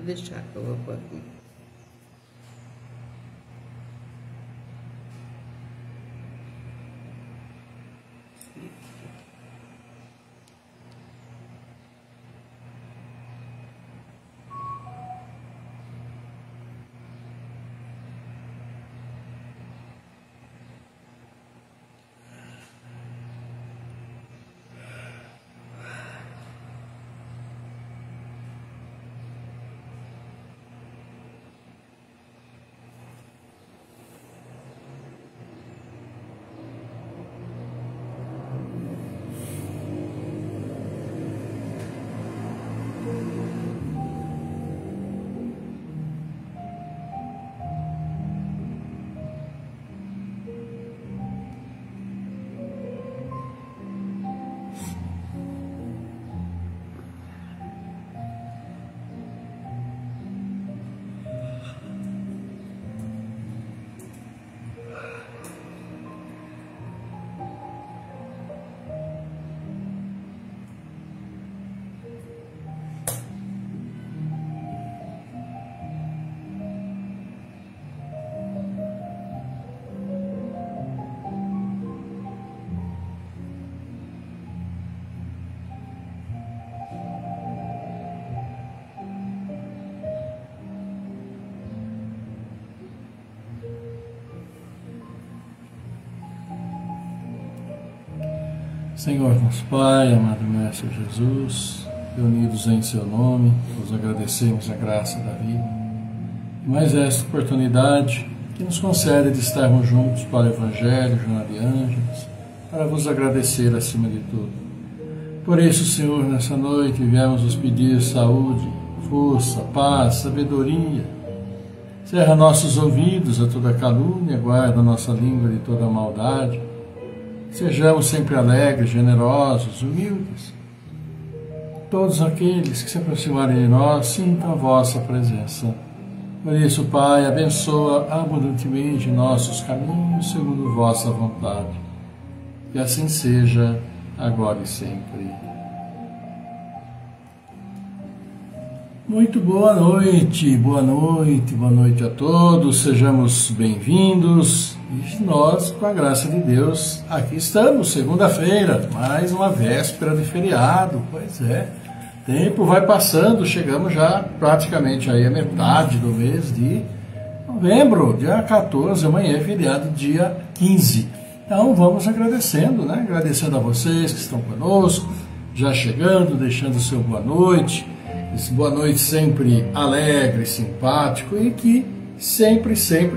deixar que eu vou pôr aqui. Senhor nosso Pai, amado Mestre Jesus, reunidos em Seu nome, nos agradecemos a graça da vida e mais esta oportunidade que nos concede de estarmos juntos para o Evangelho, Jornada de Ângeles, para vos agradecer acima de tudo. Por isso, Senhor, nessa noite viemos vos pedir saúde, força, paz, sabedoria. Cerra nossos ouvidos a toda calúnia, guarda nossa língua de toda maldade. Sejamos sempre alegres, generosos, humildes. Todos aqueles que se aproximarem de nós sintam a vossa presença. Por isso, Pai, abençoa abundantemente nossos caminhos segundo vossa vontade. Que assim seja, agora e sempre. Muito boa noite a todos, sejamos bem-vindos. E nós, com a graça de Deus, aqui estamos, segunda-feira, mais uma véspera de feriado. Pois é, tempo vai passando, chegamos já praticamente aí a metade do mês de novembro, dia 14, amanhã é feriado, dia 15. Então vamos agradecendo, né? Agradecendo a vocês que estão conosco, já chegando, deixando o seu boa noite. Esse boa noite sempre alegre, simpático e que sempre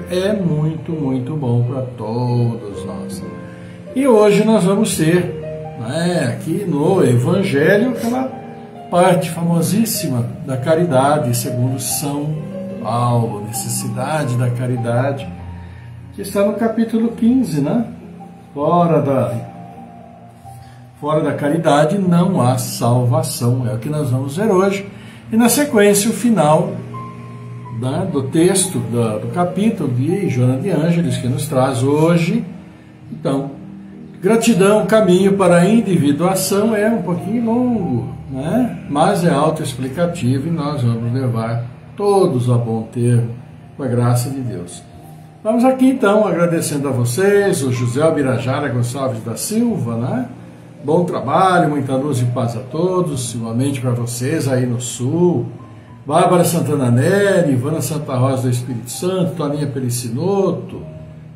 é muito bom para todos nós. E hoje nós vamos ter, né, aqui no Evangelho, aquela parte famosíssima da caridade, segundo São Paulo, necessidade da caridade, que está no capítulo 15, né? Fora da caridade não há salvação, é o que nós vamos ver hoje. E na sequência, o final do texto, do capítulo de Jornada de Ângeles, que nos traz hoje. Então, gratidão, caminho para a individuação é um pouquinho longo, né? Mas é autoexplicativo e nós vamos levar todos a bom termo, com a graça de Deus. Vamos aqui então, agradecendo a vocês, o José Albirajara Gonçalves da Silva, né? Bom trabalho, muita luz e paz a todos, igualmente para vocês aí no Sul. Bárbara Santana Neri, Ivana Santa Rosa do Espírito Santo, Toninha Pelicinoto,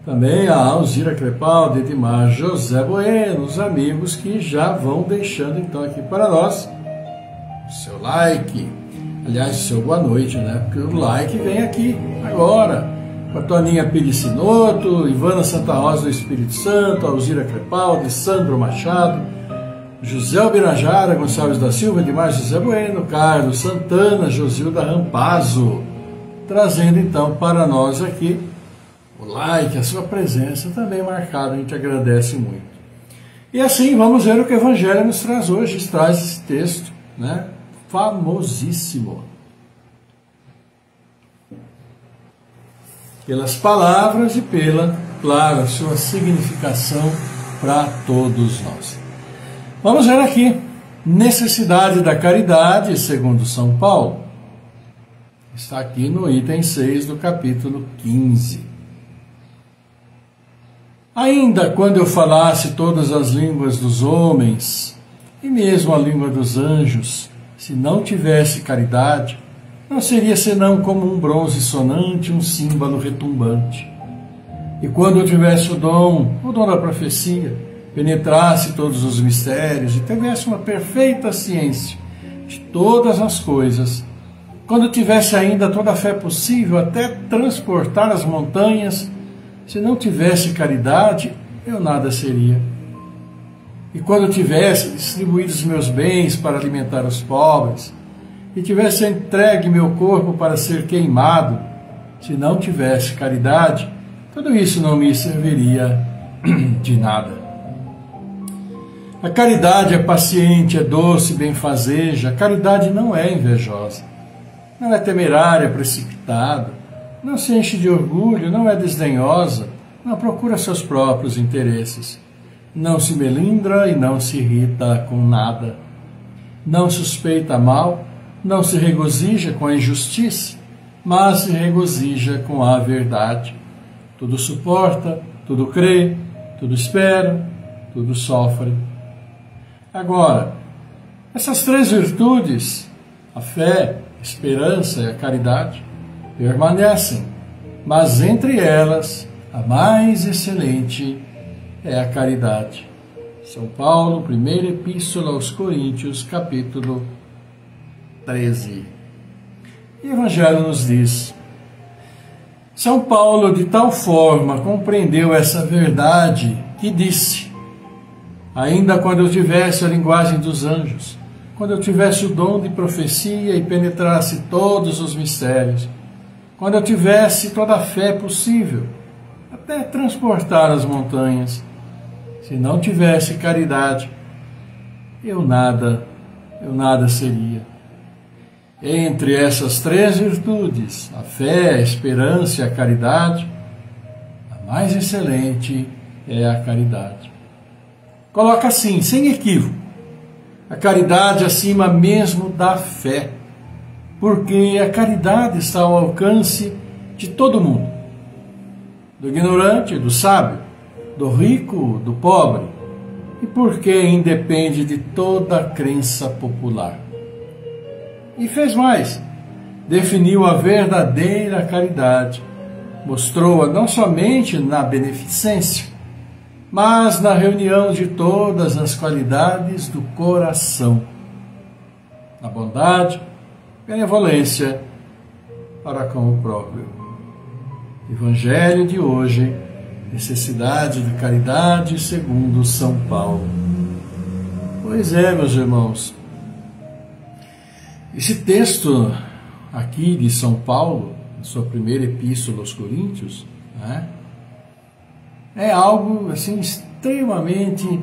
também a Alzira Crepaldi, Edmar José Bueno, os amigos que já vão deixando então aqui para nós o seu like, aliás, o seu boa noite, né? Porque o like vem aqui agora, com a Toninha Pelicinoto, Ivana Santa Rosa do Espírito Santo, Alzira Crepaldi, Sandro Machado, José Albirajara Gonçalves da Silva, Edmar José Bueno, Carlos Santana, Josilda Rampazzo, trazendo então para nós aqui o like, a sua presença também marcada, a gente agradece muito. E assim vamos ver o que o Evangelho nos traz hoje, traz esse texto, né, famosíssimo. Pelas palavras e pela, claro, sua significação para todos nós. Vamos ver aqui, necessidade da caridade, segundo São Paulo. Está aqui no item 6 do capítulo 15. Ainda quando eu falasse todas as línguas dos homens, e mesmo a língua dos anjos, se não tivesse caridade, não seria senão como um bronze sonante, um símbolo retumbante. E quando eu tivesse o dom da profecia, penetrasse todos os mistérios e tivesse uma perfeita ciência de todas as coisas, quando eu tivesse ainda toda a fé possível até transportar as montanhas, se não tivesse caridade, eu nada seria. E quando eu tivesse distribuído os meus bens para alimentar os pobres, e tivesse entregue meu corpo para ser queimado, se não tivesse caridade, tudo isso não me serviria de nada. A caridade é paciente, é doce, benfazeja. A caridade não é invejosa, não é temerária, precipitada, não se enche de orgulho, não é desdenhosa, não procura seus próprios interesses, não se melindra e não se irrita com nada, não suspeita mal, não se regozija com a injustiça, mas se regozija com a verdade. Tudo suporta, tudo crê, tudo espera, tudo sofre. Agora, essas três virtudes, a fé, a esperança e a caridade, permanecem, mas entre elas, a mais excelente é a caridade. São Paulo, primeira epístola aos Coríntios, capítulo 13. E o Evangelho nos diz: São Paulo de tal forma compreendeu essa verdade que disse: ainda quando eu tivesse a linguagem dos anjos, quando eu tivesse o dom de profecia e penetrasse todos os mistérios, quando eu tivesse toda a fé possível, até transportar as montanhas, se não tivesse caridade, eu nada seria. Entre essas três virtudes, a fé, a esperança e a caridade, a mais excelente é a caridade. Coloca assim, sem equívoco, a caridade acima mesmo da fé, porque a caridade está ao alcance de todo mundo, do ignorante, do sábio, do rico, do pobre, e porque independe de toda a crença popular. E fez mais, definiu a verdadeira caridade, mostrou-a não somente na beneficência, mas na reunião de todas as qualidades do coração, na bondade, benevolência para com o próprio. Evangelho de hoje, necessidade de caridade segundo São Paulo. Pois é, meus irmãos, esse texto aqui de São Paulo, na sua primeira epístola aos Coríntios, é algo assim extremamente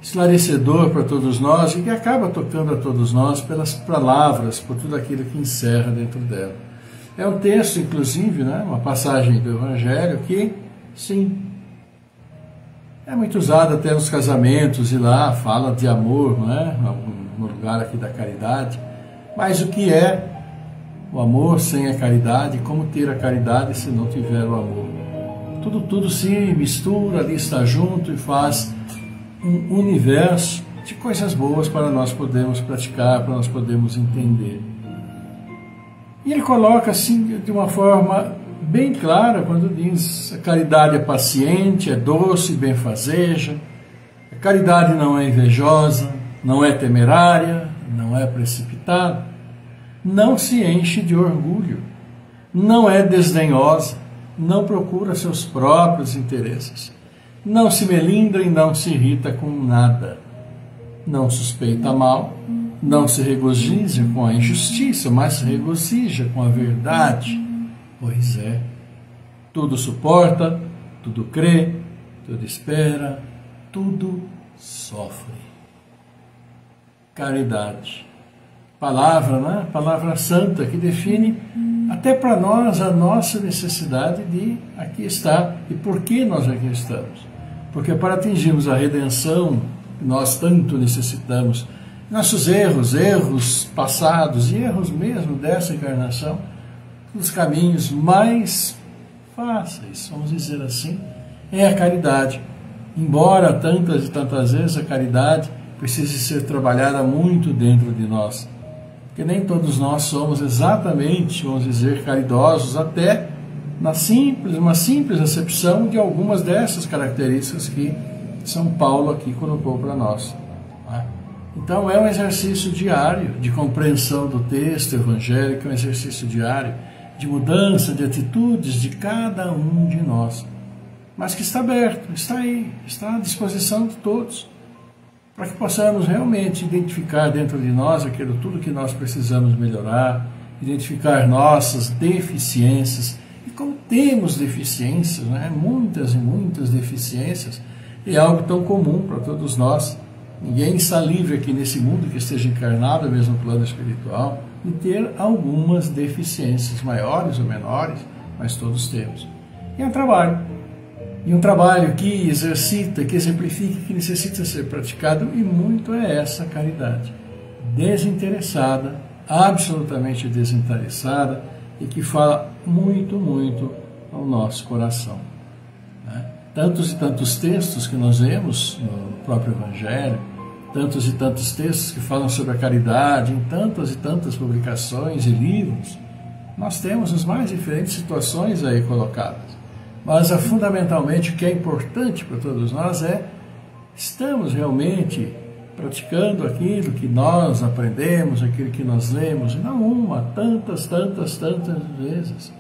esclarecedor para todos nós e que acaba tocando a todos nós pelas palavras, por tudo aquilo que encerra dentro dela. É um texto, inclusive, uma passagem do Evangelho que, sim, é muito usado até nos casamentos, e lá fala de amor, no lugar aqui da caridade. Mas o que é o amor sem a caridade? Como ter a caridade se não tiver o amor? Tudo se mistura ali, está junto e faz um universo de coisas boas para nós podermos praticar, para nós podermos entender. E ele coloca assim de uma forma bem clara quando diz: a caridade é paciente, é doce, benfazeja, a caridade não é invejosa, não é temerária, não é precipitada, não se enche de orgulho, não é desdenhosa, não procura seus próprios interesses, não se melindra e não se irrita com nada, não suspeita mal, não se regozija com a injustiça, mas se regozija com a verdade. Pois é, tudo suporta, tudo crê, tudo espera, tudo sofre. Caridade. Palavra, Palavra santa que define até para nós a nossa necessidade de aqui estar. E por que nós aqui estamos? Porque para atingirmos a redenção que nós tanto necessitamos, nossos erros passados e erros mesmo dessa encarnação, dos caminhos mais fáceis, vamos dizer assim, é a caridade. Embora tantas e tantas vezes a caridade precise ser trabalhada muito dentro de nós. Porque nem todos nós somos exatamente, vamos dizer, caridosos, até uma simples acepção de algumas dessas características que São Paulo aqui colocou para nós. Então é um exercício diário de compreensão do texto evangélico, é um exercício diário de mudança de atitudes de cada um de nós, mas que está aberto, está aí, está à disposição de todos, para que possamos realmente identificar dentro de nós tudo que nós precisamos melhorar, identificar nossas deficiências, e como temos deficiências, né? Muitas e muitas deficiências, é algo tão comum para todos nós. Ninguém está livre aqui nesse mundo que esteja encarnado, mesmo no plano espiritual, de ter algumas deficiências, maiores ou menores, mas todos temos. E é um trabalho. E um trabalho que exercita, que exemplifica, que necessita ser praticado, e muito é essa caridade. Desinteressada, absolutamente desinteressada, e que fala muito, muito ao nosso coração. Tantos e tantos textos que nós vemos no próprio Evangelho, tantos e tantos textos que falam sobre a caridade, em tantas e tantas publicações e livros, nós temos as mais diferentes situações aí colocadas. Mas fundamentalmente o que é importante para todos nós estamos realmente praticando aquilo que nós aprendemos, aquilo que nós lemos, não uma, tantas vezes.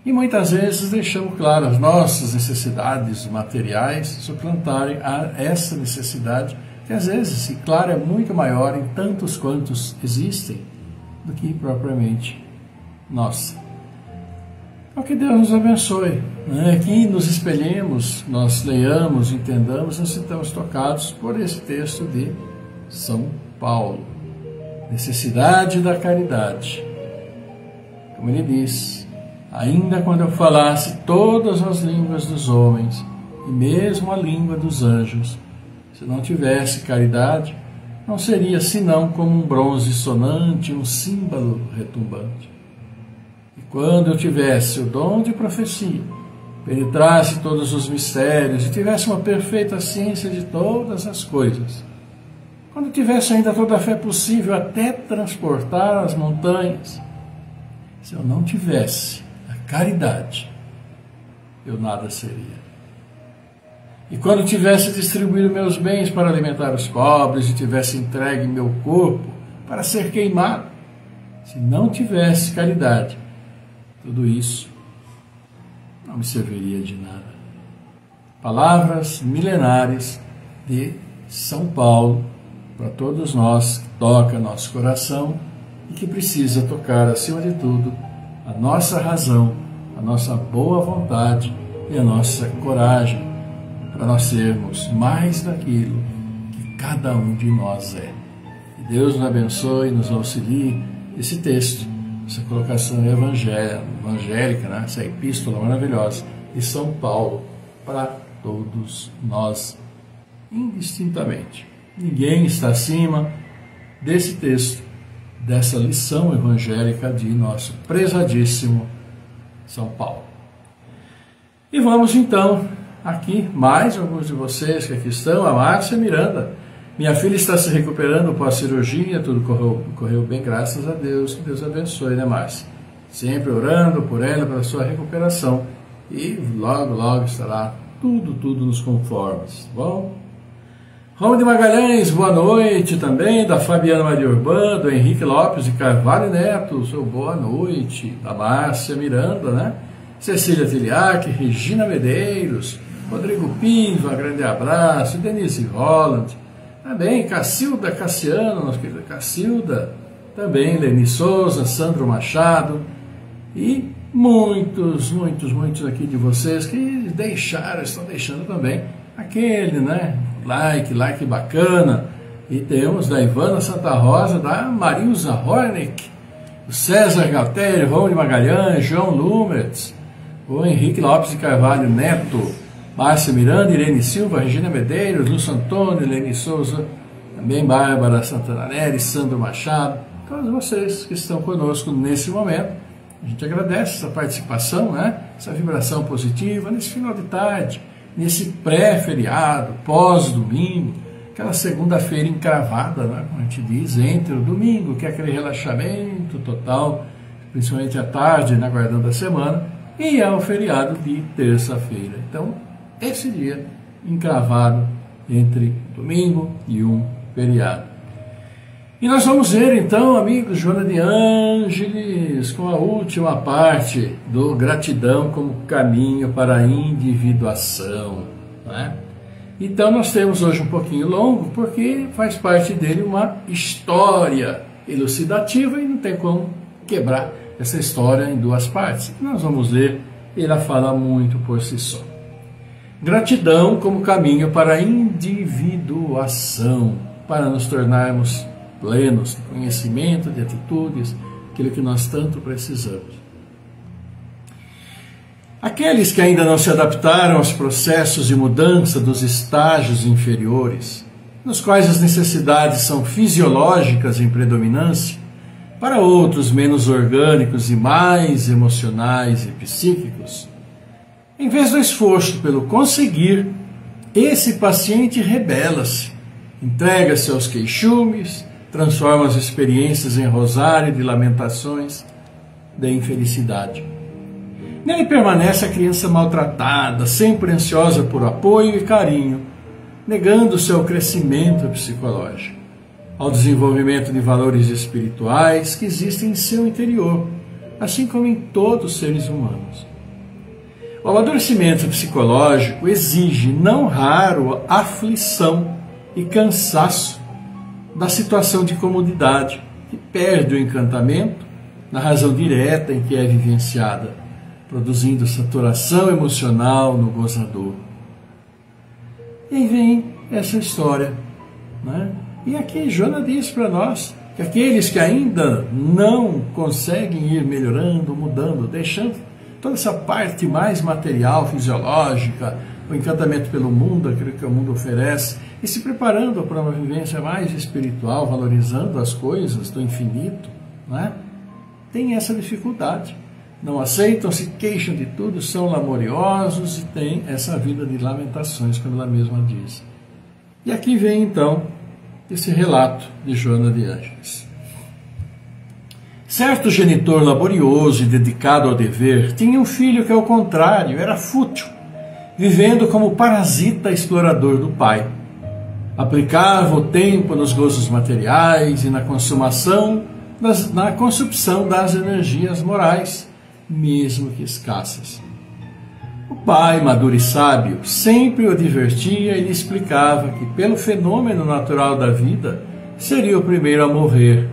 E muitas vezes deixamos claro as nossas necessidades materiais suplantarem essa necessidade, que às vezes, se claro, é muito maior em tantos quantos existem do que propriamente nossa. Então que Deus nos abençoe, né? Que nos espelhemos, nós leiamos, entendamos, nós estamos tocados por esse texto de São Paulo. Necessidade da caridade. Como ele diz: ainda quando eu falasse todas as línguas dos homens, e mesmo a língua dos anjos, se não tivesse caridade, não seria senão como um bronze sonante, um símbolo retumbante. E quando eu tivesse o dom de profecia, penetrasse todos os mistérios e tivesse uma perfeita ciência de todas as coisas, quando tivesse ainda toda a fé possível até transportar as montanhas, se eu não tivesse caridade, eu nada seria. E quando tivesse distribuído meus bens para alimentar os pobres e tivesse entregue meu corpo para ser queimado, se não tivesse caridade, tudo isso não me serviria de nada. Palavras milenares de São Paulo para todos nós, que toca nosso coração e que precisa tocar, acima de tudo, a nossa razão, a nossa boa vontade e a nossa coragem, para nós sermos mais daquilo que cada um de nós é. Que Deus nos abençoe e nos auxilie esse texto, essa colocação evangélica, né? Essa epístola maravilhosa de São Paulo para todos nós, indistintamente. Ninguém está acima desse texto, dessa lição evangélica de nosso prezadíssimo São Paulo. E vamos então, aqui, mais alguns de vocês que aqui estão, a Márcia Miranda. Minha filha está se recuperando pós-cirurgia, tudo correu bem, graças a Deus. Que Deus abençoe, né, Márcia? Sempre orando por ela, pela sua recuperação. E logo estará tudo nos conformes, tá bom? Roma de Magalhães, boa noite também, da Fabiana Maria Urbano, do Henrique Lopes de Carvalho Neto, seu boa noite, da Márcia Miranda, né? Cecília Tiliac, Regina Medeiros, Rodrigo Piva, grande abraço, Denise Holland, também Cacilda Cassiano, nossa querida Cacilda, também Leni Souza, Sandro Machado, e muitos aqui de vocês que estão deixando também aquele, né? Like bacana. E temos da Ivana Santa Rosa, da Marilza Hornick, o César Galtério, Rony Magalhães, João Lumertz, o Henrique Lopes de Carvalho Neto, Márcia Miranda, Irene Silva, Regina Medeiros, Lúcio Antônio, Leni Souza, também Bárbara Santana Nery, Sandro Machado, todos vocês que estão conosco nesse momento, A gente agradece essa participação, né? Essa vibração positiva nesse final de tarde, nesse pré-feriado, pós-domingo, aquela segunda-feira encravada, né? Como a gente diz, entre o domingo, que é aquele relaxamento total, principalmente à tarde, né? Aguardando a semana, e ao feriado de terça-feira. Então, esse dia encravado entre domingo e um feriado. E nós vamos ver então, amigos, Joana de Ângeles, com a última parte do gratidão como caminho para a individuação, né? Então nós temos hoje um pouquinho longo, porque faz parte dele uma história elucidativa e não tem como quebrar essa história em duas partes. Nós vamos ver, ela fala muito por si só. Gratidão como caminho para a individuação, para nos tornarmos plenos de conhecimento, de atitudes, aquilo que nós tanto precisamos. Aqueles que ainda não se adaptaram aos processos de mudança dos estágios inferiores, nos quais as necessidades são fisiológicas em predominância, para outros menos orgânicos e mais emocionais e psíquicos, em vez do esforço pelo conseguir, esse paciente rebela-se, entrega-se aos queixumes, transforma as experiências em rosário de lamentações da infelicidade. Nele permanece a criança maltratada, sempre ansiosa por apoio e carinho, negando seu crescimento psicológico, ao desenvolvimento de valores espirituais que existem em seu interior, assim como em todos os seres humanos. O amadurecimento psicológico exige, não raro, aflição e cansaço da situação de comodidade, que perde o encantamento na razão direta em que é vivenciada, produzindo saturação emocional no gozador. E aí vem essa história, né? E aqui Joana diz para nós que aqueles que ainda não conseguem ir melhorando, mudando, deixando toda essa parte mais material, fisiológica, o encantamento pelo mundo, aquilo que o mundo oferece, e se preparando para uma vivência mais espiritual, valorizando as coisas do infinito, né? Tem essa dificuldade. Não aceitam, se queixam de tudo, são lamoriosos e têm essa vida de lamentações, como ela mesma diz. E aqui vem então esse relato de Joana de Ângeles. Certo genitor laborioso e dedicado ao dever tinha um filho que, ao contrário, era fútil, vivendo como parasita explorador do pai. Aplicava o tempo nos gozos materiais e na consumpção das energias morais, mesmo que escassas. O pai, maduro e sábio, sempre o advertia e lhe explicava que, pelo fenômeno natural da vida, seria o primeiro a morrer,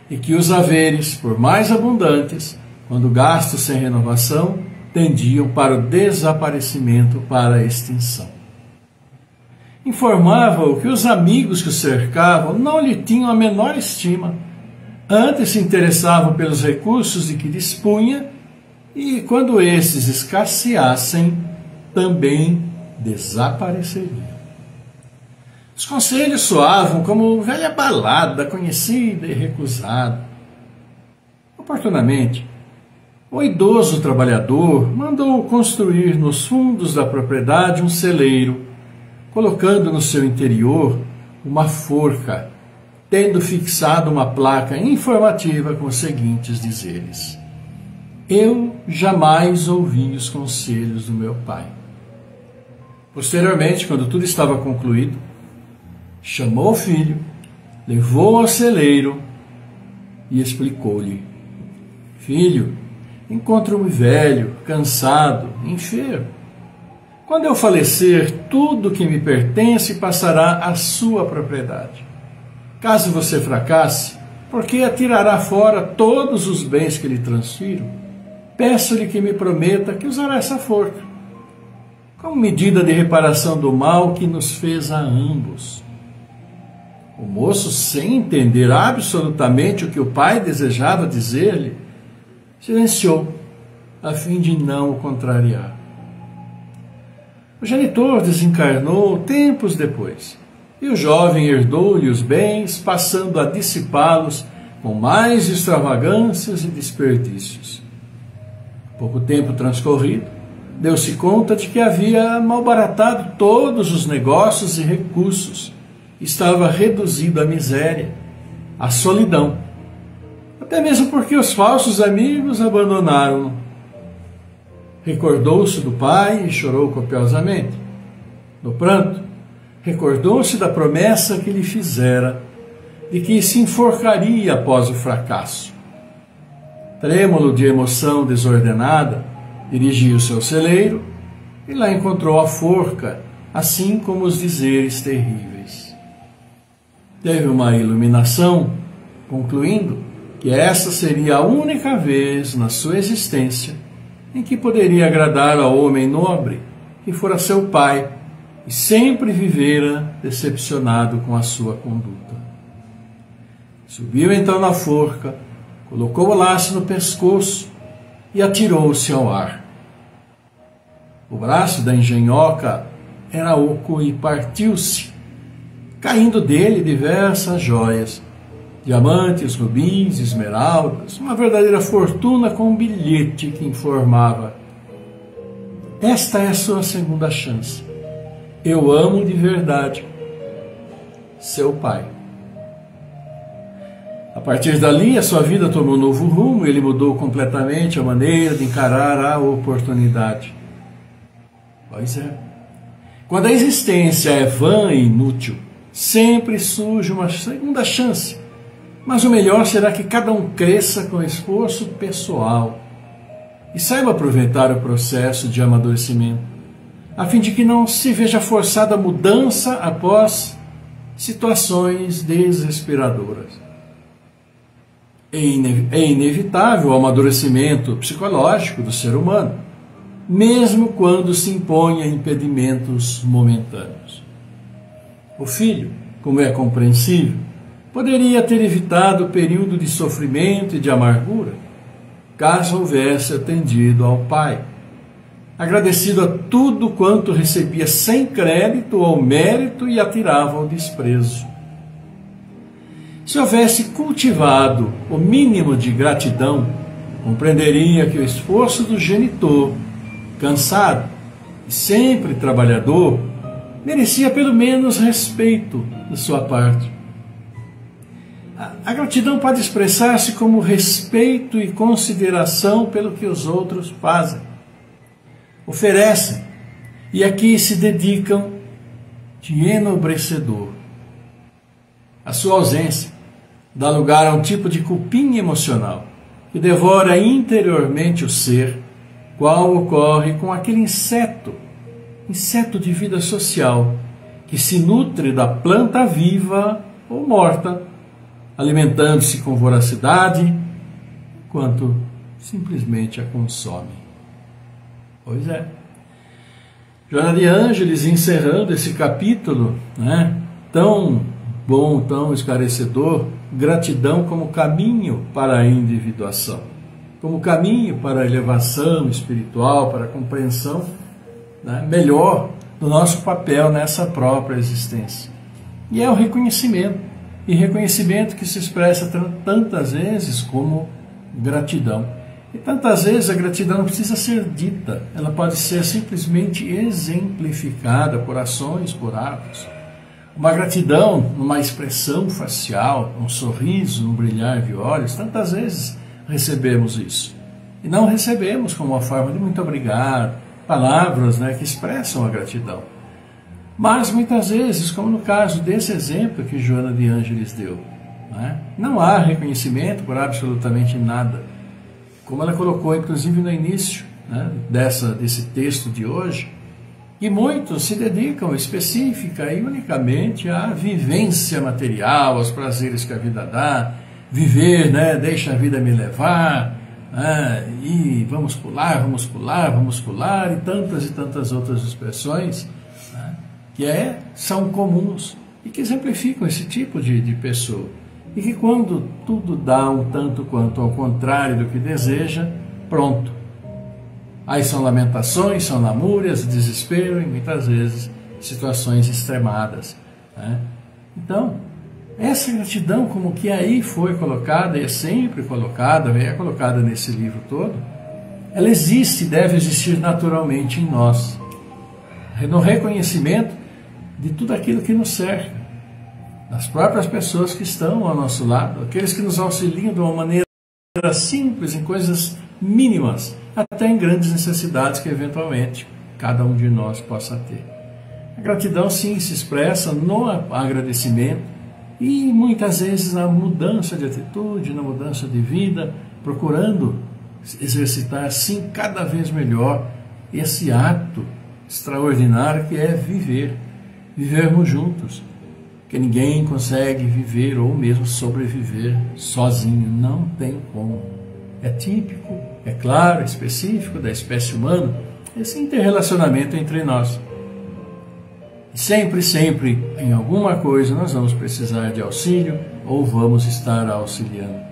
e que os haveres, por mais abundantes, quando gastos sem renovação, tendiam para o desaparecimento, para a extinção. Informava-o que os amigos que o cercavam não lhe tinham a menor estima, antes se interessavam pelos recursos de que dispunha e, quando esses escasseassem, também desapareceriam. Os conselhos soavam como velha balada conhecida e recusada. Oportunamente, o idoso trabalhador mandou construir nos fundos da propriedade um celeiro, colocando no seu interior uma forca, tendo fixado uma placa informativa com os seguintes dizeres: eu jamais ouvi os conselhos do meu pai. Posteriormente, quando tudo estava concluído, chamou o filho, levou-o ao celeiro e explicou-lhe: filho, encontro-me velho, cansado, enfermo. Quando eu falecer, tudo que me pertence passará à sua propriedade. Caso você fracasse, porque atirará fora todos os bens que lhe transfiro, peço-lhe que me prometa que usará essa forca como medida de reparação do mal que nos fez a ambos. O moço, sem entender absolutamente o que o pai desejava dizer-lhe, silenciou, a fim de não o contrariar. O genitor desencarnou tempos depois, e o jovem herdou-lhe os bens, passando a dissipá-los com mais extravagâncias e desperdícios. Pouco tempo transcorrido, deu-se conta de que havia malbaratado todos os negócios e recursos. Estava reduzido à miséria, à solidão. Até mesmo porque os falsos amigos abandonaram-no. Recordou-se do pai e chorou copiosamente. No pranto, recordou-se da promessa que lhe fizera, de que se enforcaria após o fracasso. Trêmulo de emoção desordenada, dirigiu-se ao celeiro e lá encontrou a forca, assim como os dizeres terríveis. Teve uma iluminação, concluindo que essa seria a única vez na sua existência em que poderia agradar ao homem nobre que fora seu pai e sempre vivera decepcionado com a sua conduta. Subiu então na forca, colocou o laço no pescoço e atirou-se ao ar. O braço da engenhoca era oco e partiu-se, caindo dele diversas joias, diamantes, rubins, esmeraldas, uma verdadeira fortuna com um bilhete que informava: esta é a sua segunda chance. Eu amo de verdade seu pai. A partir dali, a sua vida tomou um novo rumo, ele mudou completamente a maneira de encarar a oportunidade. Pois é. Quando a existência é vã e inútil, sempre surge uma segunda chance. Mas o melhor será que cada um cresça com esforço pessoal e saiba aproveitar o processo de amadurecimento, a fim de que não se veja forçada a mudança após situações desesperadoras. É inevitável o amadurecimento psicológico do ser humano, mesmo quando se imponha impedimentos momentâneos. O filho, como é compreensível, poderia ter evitado o período de sofrimento e de amargura, caso houvesse atendido ao pai, agradecido a tudo quanto recebia sem crédito ou mérito e atirava ao desprezo. Se houvesse cultivado o mínimo de gratidão, compreenderia que o esforço do genitor, cansado e sempre trabalhador, merecia pelo menos respeito de sua parte. A gratidão pode expressar-se como respeito e consideração pelo que os outros fazem, oferecem e a que se dedicam de enobrecedor. A sua ausência dá lugar a um tipo de cupim emocional que devora interiormente o ser, qual ocorre com aquele inseto de vida social, que se nutre da planta viva ou morta, alimentando-se com voracidade, quanto simplesmente a consome. Pois é. Joana de Ângeles, encerrando esse capítulo, tão bom, tão esclarecedor, gratidão como caminho para a individuação, como caminho para a elevação espiritual, para a compreensão melhor do nosso papel nessa própria existência. E é o reconhecimento, e reconhecimento que se expressa tantas vezes como gratidão. E tantas vezes a gratidão não precisa ser dita, ela pode ser simplesmente exemplificada por ações, por atos. Uma gratidão numa expressão facial, um sorriso, um brilhar de olhos, tantas vezes recebemos isso. E não recebemos como uma forma de muito obrigado, palavras que expressam a gratidão. Mas muitas vezes, como no caso desse exemplo que Joana de Ângeles deu, não há reconhecimento por absolutamente nada. Como ela colocou, inclusive, no início desse texto de hoje, e muitos se dedicam específica e unicamente à vivência material, aos prazeres que a vida dá, viver, deixa a vida me levar, e vamos pular, e tantas outras expressões que são comuns e que exemplificam esse tipo de pessoa. E que quando tudo dá um tanto quanto ao contrário do que deseja, pronto. Aí são lamentações, são lamúrias, desespero e muitas vezes situações extremadas. Então, essa gratidão como que aí foi colocada, e é sempre colocada, é colocada nesse livro todo, ela existe e deve existir naturalmente em nós, no reconhecimento de tudo aquilo que nos cerca, das próprias pessoas que estão ao nosso lado, aqueles que nos auxiliam de uma maneira simples, em coisas mínimas, até em grandes necessidades que eventualmente cada um de nós possa ter. A gratidão sim se expressa no agradecimento e muitas vezes na mudança de atitude, na mudança de vida, procurando exercitar sim cada vez melhor esse ato extraordinário que é vivermos juntos, que ninguém consegue viver ou mesmo sobreviver sozinho, não tem como. É típico, é claro, é específico da espécie humana esse interrelacionamento entre nós. Sempre, em alguma coisa nós vamos precisar de auxílio ou vamos estar auxiliando.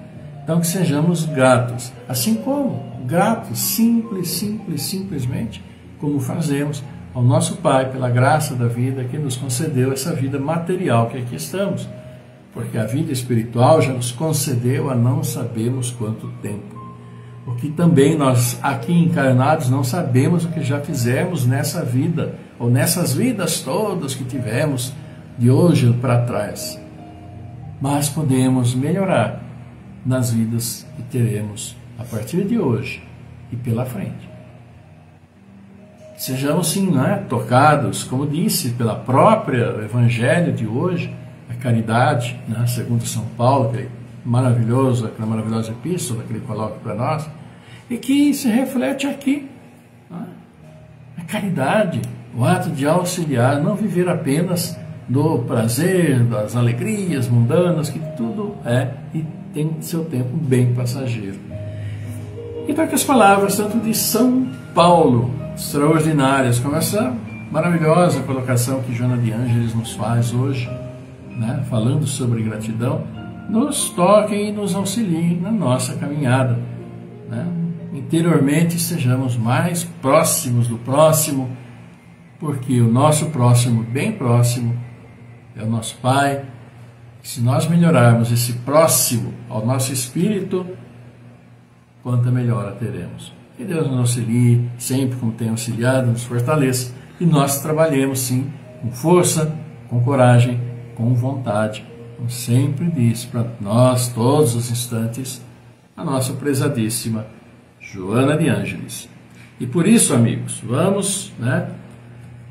Então que sejamos gratos, assim como gratos simplesmente, como fazemos ao nosso Pai pela graça da vida que nos concedeu essa vida material que aqui estamos. Porque a vida espiritual já nos concedeu há não sabemos quanto tempo. Porque também nós aqui encarnados não sabemos o que já fizemos nessa vida, ou nessas vidas todas que tivemos de hoje para trás. Mas podemos melhorar nas vidas que teremos a partir de hoje e pela frente. Sejamos sim, tocados, como disse, pela própria Evangelho de hoje, a caridade, segundo São Paulo, aquela maravilhosa epístola que ele coloca para nós, e que se reflete aqui. A caridade, o ato de auxiliar, não viver apenas do prazer, das alegrias mundanas, que tudo é e tem seu tempo bem passageiro. Então que as palavras, tanto de São Paulo, extraordinárias, como essa maravilhosa colocação que Joana de Ângeles nos faz hoje, falando sobre gratidão, nos toquem e nos auxiliem na nossa caminhada. Interiormente estejamos mais próximos do próximo, porque o nosso próximo, bem próximo, é o nosso Pai. Se nós melhorarmos esse próximo ao nosso espírito, quanta melhora teremos. Que Deus nos auxilie, sempre como tem auxiliado, nos fortaleça, e nós trabalhemos sim, com força, com coragem, com vontade, como sempre disse para nós, todos os instantes, a nossa prezadíssima Joana de Ângeles. E por isso, amigos, vamos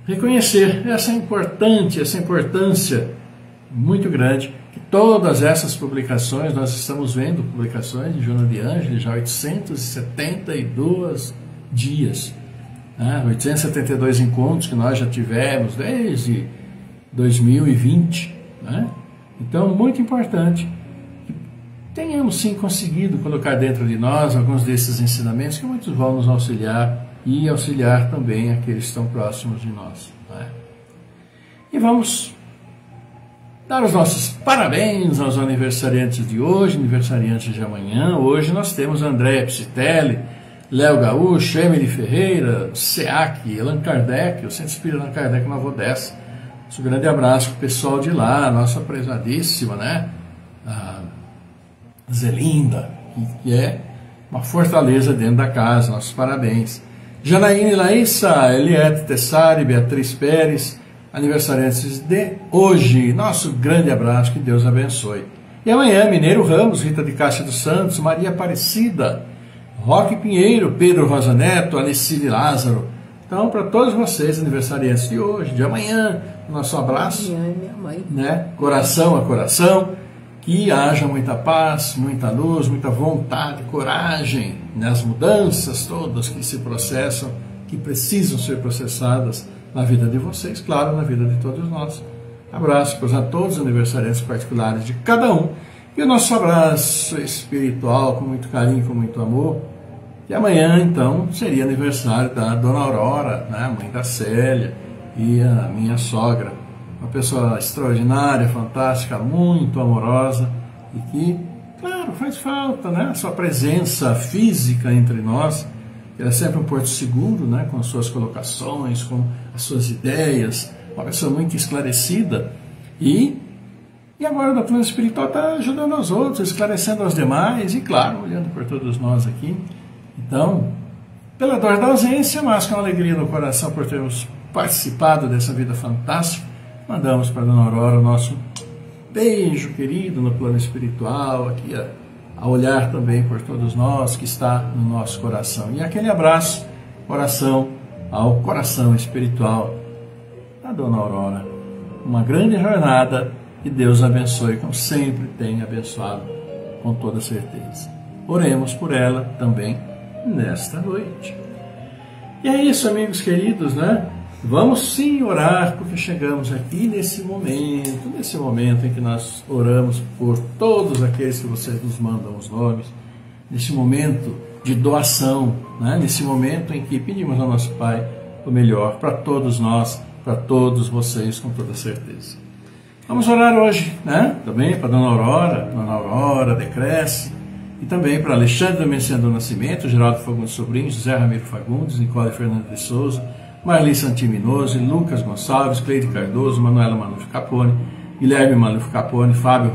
reconhecer essa importância muito grande, que todas essas publicações, nós estamos vendo publicações de Joana de Ângeles já 872 dias, 872 encontros que nós já tivemos desde 2020. Então, muito importante que tenhamos sim conseguido colocar dentro de nós alguns desses ensinamentos que muitos vão nos auxiliar e auxiliar também aqueles que estão próximos de nós. E vamos dar os nossos parabéns aos aniversariantes de hoje, aniversariantes de amanhã. Hoje nós temos Andréa Psitelli, Léo Gaúcho, Emily Ferreira, SEAC, Allan Kardec, o Centro Espírita Allan Kardec Nova Odessa. Um grande abraço para o pessoal de lá, a nossa prezadíssima, a Zelinda, que é uma fortaleza dentro da casa. Nossos parabéns. Janaíne Laíssa, Eliette Tessari, Beatriz Pérez, aniversariantes de hoje. Nosso grande abraço, que Deus abençoe. E amanhã, Mineiro Ramos, Rita de Cássia dos Santos, Maria Aparecida, Roque Pinheiro, Pedro Rosa Neto, Alicile Lázaro. Então, para todos vocês, aniversariantes de hoje, de amanhã, nosso abraço, minha mãe. Coração a coração, que haja muita paz, muita luz, muita vontade, coragem nas mudanças todas que se processam, que precisam ser processadas na vida de vocês, claro, na vida de todos nós. Abraço para todos os aniversariantes particulares de cada um, e o nosso abraço espiritual com muito carinho, com muito amor. E amanhã, então, seria aniversário da Dona Aurora, mãe da Célia, e a minha sogra. Uma pessoa extraordinária, fantástica, muito amorosa, e que, claro, faz falta, a sua presença física entre nós. Ela é sempre um porto seguro, com as suas colocações, com as suas ideias, uma pessoa muito esclarecida. E agora, no plano espiritual, está ajudando os outros, esclarecendo aos demais, e claro, olhando por todos nós aqui. Então, pela dor da ausência, mas com alegria no coração por termos participado dessa vida fantástica. Mandamos para a Dona Aurora o nosso beijo querido no plano espiritual, aqui a olhar também por todos nós que está no nosso coração. E aquele abraço, coração ao coração espiritual da Dona Aurora. Uma grande jornada e Deus abençoe, como sempre tem abençoado, com toda certeza. Oremos por ela também nesta noite. E é isso, amigos queridos, né? Vamos sim orar, porque chegamos aqui nesse momento em que nós oramos por todos aqueles que vocês nos mandam os nomes, nesse momento de doação, né? Nesse momento em que pedimos ao nosso Pai o melhor para todos nós, para todos vocês, com toda certeza. Vamos orar hoje, né? Também para Dona Aurora decresce, e também para Alexandre Menciano do Nascimento, Geraldo Fagundes Sobrinho, José Ramiro Fagundes, Nicole Fernandes de Souza, Marli Santiminoso, Lucas Gonçalves, Cleide Cardoso, Manuela Manufo Capone, Guilherme Manufo Capone, Fábio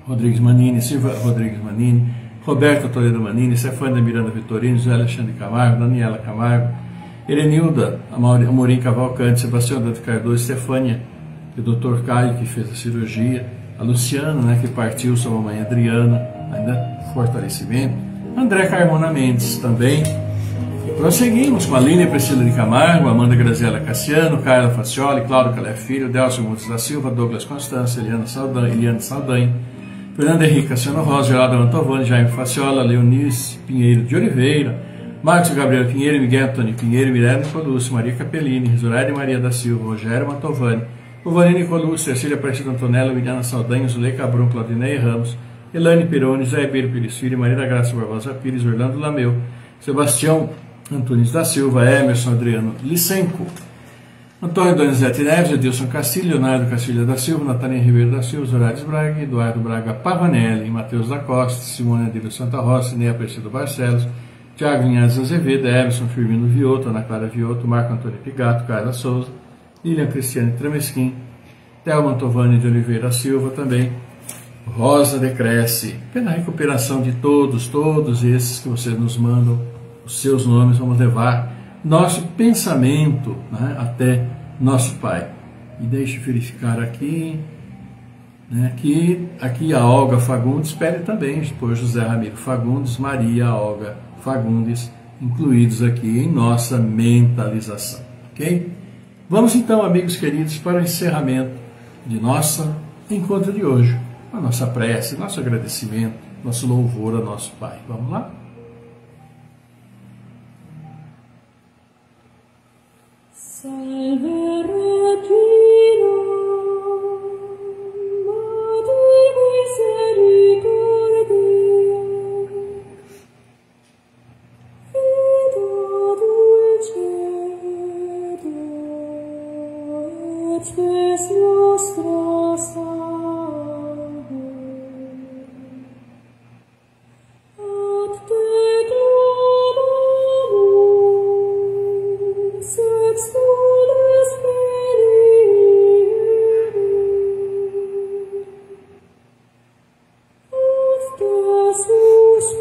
Rodrigues Manini, Silva Rodrigues Manini, Roberto Toledo Manini, Stefânia Miranda Vitorino, José Alexandre Camargo, Daniela Camargo, Erenilda Amorim Cavalcante, Sebastião Dante Cardoso, Stefânia, o Dr. Caio que fez a cirurgia, a Luciana, né, que partiu, sua mamãe Adriana, ainda fortalecimento, André Carmona Mendes também. Prosseguimos com a Aline Priscila de Camargo, Amanda Graziela Cassiano, Carla Facioli, Cláudio Calé Filho, Delcio Montes da Silva, Douglas Constância, Eliane Saldanha, Fernanda Henrique Cassiano Rosa, Geraldo Antovani, Jaime Faciola, Leonice Pinheiro de Oliveira, Marcos Gabriel Pinheiro, Miguel Antônio Pinheiro, Mirella Nicolucci, Maria Capellini, Zoraide Maria da Silva, Rogério Mantovani, Giovanni Nicolucci, Cecília Aparecida Antonella, Miliana Saldanha, Zuleika Brum, Claudinei Ramos, Elane Pironi, Zé Ribeiro Pires Filho, Maria da Graça Barbosa Pires, Orlando Lameu, Sebastião Antunes da Silva, Emerson Adriano Licenco, Antônio Donizete Neves, Edilson Castilho, Leonardo Castilho da Silva, Natália Ribeiro da Silva, Zorades Braga, Eduardo Braga Pavanelli, Matheus da Costa, Simone Adilho Santa Rosa, Ney Aparecido Barcelos, Tiago Linhares Azevedo, Emerson Firmino Vioto, Ana Clara Vioto, Marco Antônio Pigato, Carla Souza, Lilian Cristiane Tramesquim, Thelma Antovani de Oliveira Silva também, Rosa Decresce, pela recuperação de todos esses que vocês nos mandam, os seus nomes, vamos levar nosso pensamento, né, até nosso Pai. E deixe verificar aqui, né, que aqui a Olga Fagundes pede também por José Ramiro Fagundes, Maria Olga Fagundes, incluídos aqui em nossa mentalização, ok? Vamos então, amigos queridos, para o encerramento de nosso encontro de hoje, a nossa prece, nosso agradecimento, nosso louvor a nosso Pai. Vamos lá? Salve Regina, Madre Misericordia, Vida dulcedo, et spes nostra salve. Ad te clamamus, ex nullis perire, ad te suspiramus,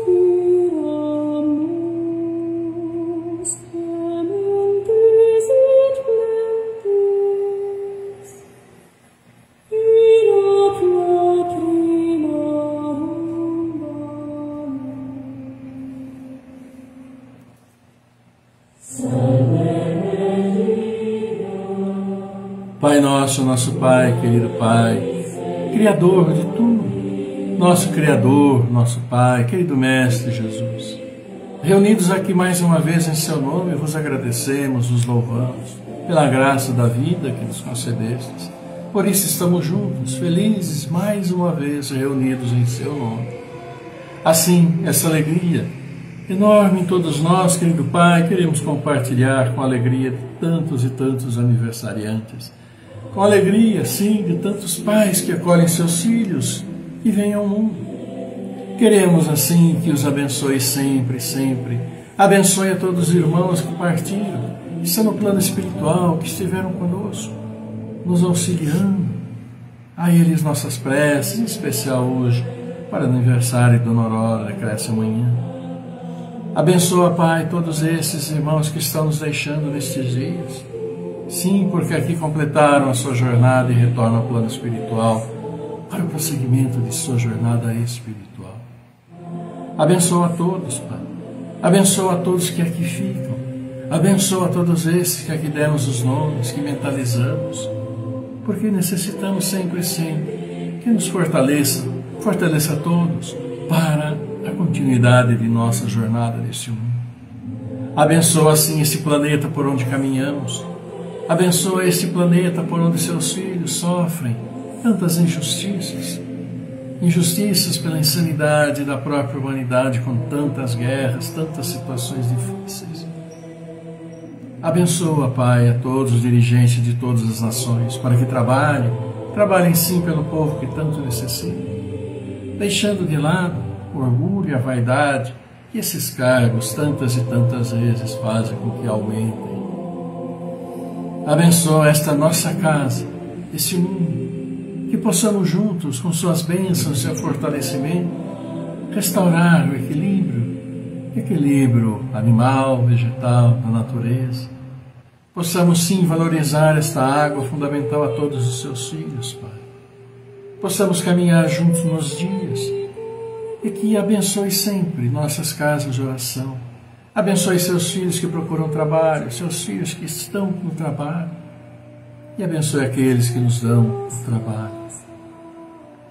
clementis et clementes, in ac lacrimarum Pai nosso, nosso Pai, querido Pai, Criador de tudo, nosso Criador, nosso Pai, querido Mestre Jesus, reunidos aqui mais uma vez em Seu nome, vos agradecemos, vos louvamos, pela graça da vida que nos concedestes. Por isso estamos juntos, felizes, mais uma vez reunidos em Seu nome. Assim, essa alegria enorme em todos nós, querido Pai, queremos compartilhar com a alegria de tantos e tantos aniversariantes, com a alegria, sim, de tantos pais que acolhem seus filhos e vêm ao mundo. Queremos, assim, que os abençoe sempre, sempre. Abençoe a todos os irmãos que partiram, que estão no plano espiritual, que estiveram conosco, nos auxiliando. A eles nossas preces, em especial hoje, para o aniversário de Dona Aurora, que cresce amanhã. Abençoa, Pai, todos esses irmãos que estão nos deixando nestes dias. Sim, porque aqui completaram a sua jornada e retornam ao plano espiritual para o prosseguimento de sua jornada espiritual. Abençoa a todos, Pai. Abençoa a todos que aqui ficam. Abençoa a todos esses que aqui demos os nomes, que mentalizamos, porque necessitamos sempre que nos fortaleça a todos para a continuidade de nossa jornada neste mundo. Abençoa, assim, esse planeta por onde caminhamos. Abençoa esse planeta por onde seus filhos sofrem tantas injustiças. Injustiças pela insanidade da própria humanidade, com tantas guerras, tantas situações difíceis. Abençoa, Pai, a todos os dirigentes de todas as nações, para que trabalhem sim pelo povo que tanto necessita, deixando de lado o orgulho e a vaidade que esses cargos tantas e tantas vezes fazem com que aumentem. Abençoa esta nossa casa, este mundo, que possamos juntos, com suas bênçãos e seu fortalecimento, restaurar o equilíbrio animal, vegetal, da natureza. Possamos sim valorizar esta água fundamental a todos os seus filhos, Pai. Possamos caminhar juntos nos dias e que abençoe sempre nossas casas de oração. Abençoe seus filhos que procuram trabalho, seus filhos que estão no trabalho, e abençoe aqueles que nos dão o trabalho.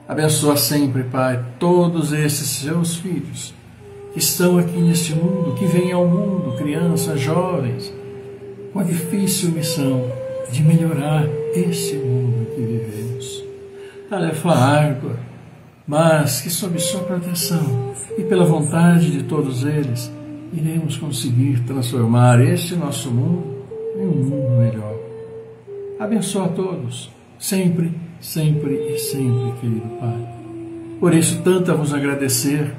Abençoa sempre, Pai, todos esses seus filhos que estão aqui neste mundo, que vêm ao mundo, crianças, jovens, com a difícil missão de melhorar este mundo que vivemos. Tarefa árdua, mas que sob sua proteção e pela vontade de todos eles, iremos conseguir transformar este nosso mundo em um mundo melhor. Abençoa a todos, sempre, sempre e sempre, querido Pai. Por isso, tanto a vos agradecer,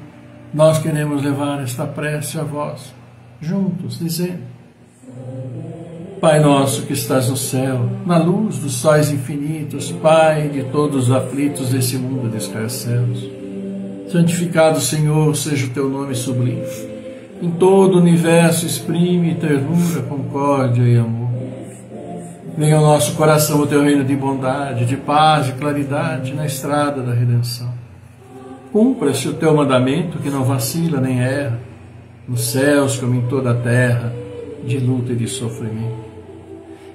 nós queremos levar esta prece a vós, juntos, dizendo: Pai nosso que estás no céu, na luz dos sóis infinitos, Pai de todos os aflitos desse mundo de escarcéus, santificado, Senhor, seja o teu nome sublime. Em todo o universo exprime ternura, concórdia e amor. Venha ao nosso coração o teu reino de bondade, de paz e claridade na estrada da redenção. Cumpra-se o teu mandamento que não vacila nem erra, nos céus como em toda a terra, de luta e de sofrimento.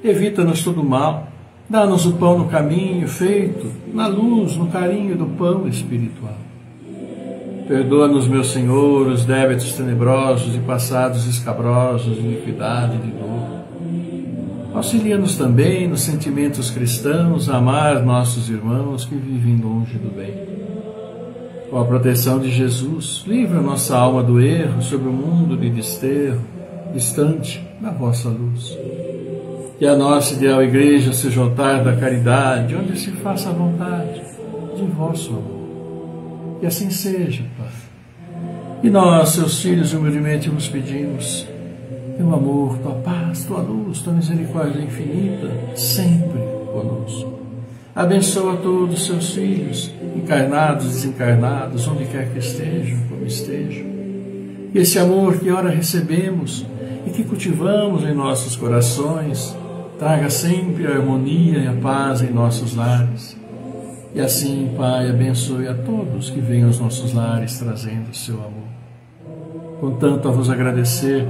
Evita-nos todo mal, dá-nos o pão no caminho, feito na luz, no carinho do pão espiritual. Perdoa-nos, meu Senhor, os débitos tenebrosos e passados escabrosos de iniquidade e de dor. Auxilia-nos também nos sentimentos cristãos a amar nossos irmãos que vivem longe do bem. Com a proteção de Jesus, livra nossa alma do erro sobre o mundo de desterro, distante da vossa luz. Que a nossa ideal igreja seja o altar da caridade, onde se faça a vontade de vosso amor. Que assim seja, Pai. E nós, seus filhos, humildemente vos pedimos teu amor, tua paz, tua luz, tua misericórdia infinita, sempre conosco. Abençoa todos os seus filhos, encarnados, desencarnados, onde quer que estejam, como estejam. Que esse amor que ora recebemos e que cultivamos em nossos corações, traga sempre a harmonia e a paz em nossos lares. E assim, Pai, abençoe a todos que vêm aos nossos lares trazendo o seu amor. Com tanto a vos agradecer,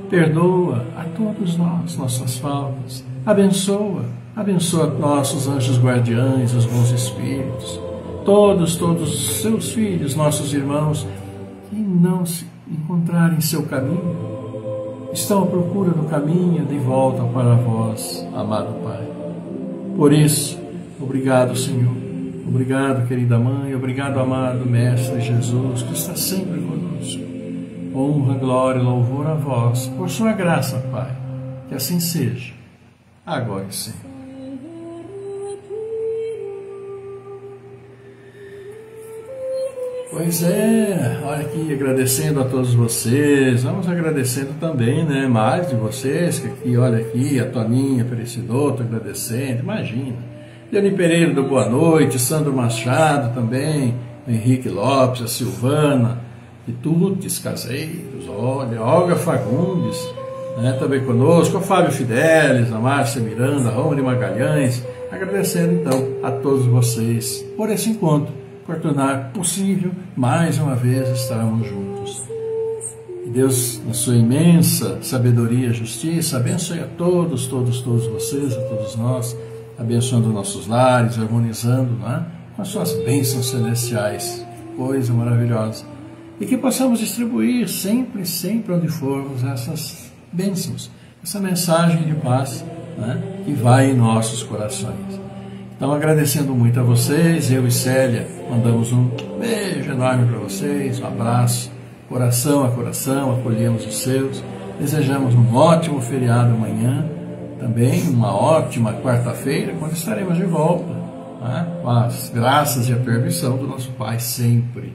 perdoa a todos nós nossas faltas. Abençoa nossos anjos guardiães, os bons espíritos, todos os seus filhos, nossos irmãos, que não se encontrarem seu caminho, estão à procura do caminho de volta para vós, amado Pai. Por isso, obrigado, Senhor. Obrigado, querida Mãe, obrigado, amado Mestre Jesus, que está sempre conosco. Honra, glória e louvor a vós, por sua graça, Pai. Que assim seja, agora e sempre. Pois é, olha aqui, agradecendo a todos vocês, vamos agradecendo também, né, mais de vocês, que aqui, olha aqui, a Toninha Perecidoto agradecendo, imagina. Leone Pereira do Boa Noite, Sandro Machado também, Henrique Lopes, a Silvana, quitutes, caseiros, olha, Olga Fagundes, né, também conosco, o Fábio Fidelis, a Márcia Miranda, a Roma de Magalhães, agradecendo então a todos vocês por esse encontro, por tornar possível mais uma vez estarmos juntos. E Deus, na sua imensa sabedoria e justiça, abençoe a todos vocês, a todos nós, abençoando nossos lares, harmonizando, né, com as suas bênçãos celestiais, coisa maravilhosa. E que possamos distribuir sempre onde formos essas bênçãos, essa mensagem de paz, né, que vai em nossos corações. Então, agradecendo muito a vocês, eu e Célia mandamos um beijo enorme para vocês, um abraço, coração a coração, acolhemos os seus, desejamos um ótimo feriado amanhã, também uma ótima quarta-feira, quando estaremos de volta, né, com as graças e a permissão do nosso Pai sempre,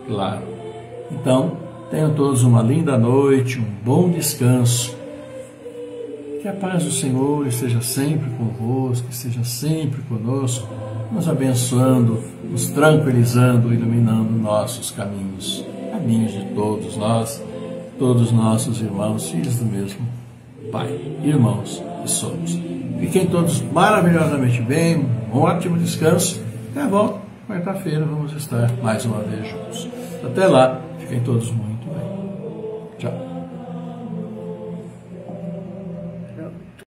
claro. Então, tenham todos uma linda noite, um bom descanso. Que a paz do Senhor esteja sempre convosco, esteja sempre conosco, nos abençoando, nos tranquilizando, iluminando nossos caminhos, caminhos de todos nós, todos nossos irmãos, filhos do mesmo Pai, irmãos que somos. Fiquem todos maravilhosamente bem, um ótimo descanso. Até a volta, quarta-feira, vamos estar mais uma vez juntos. Até lá, fiquem todos muito bem. Tchau.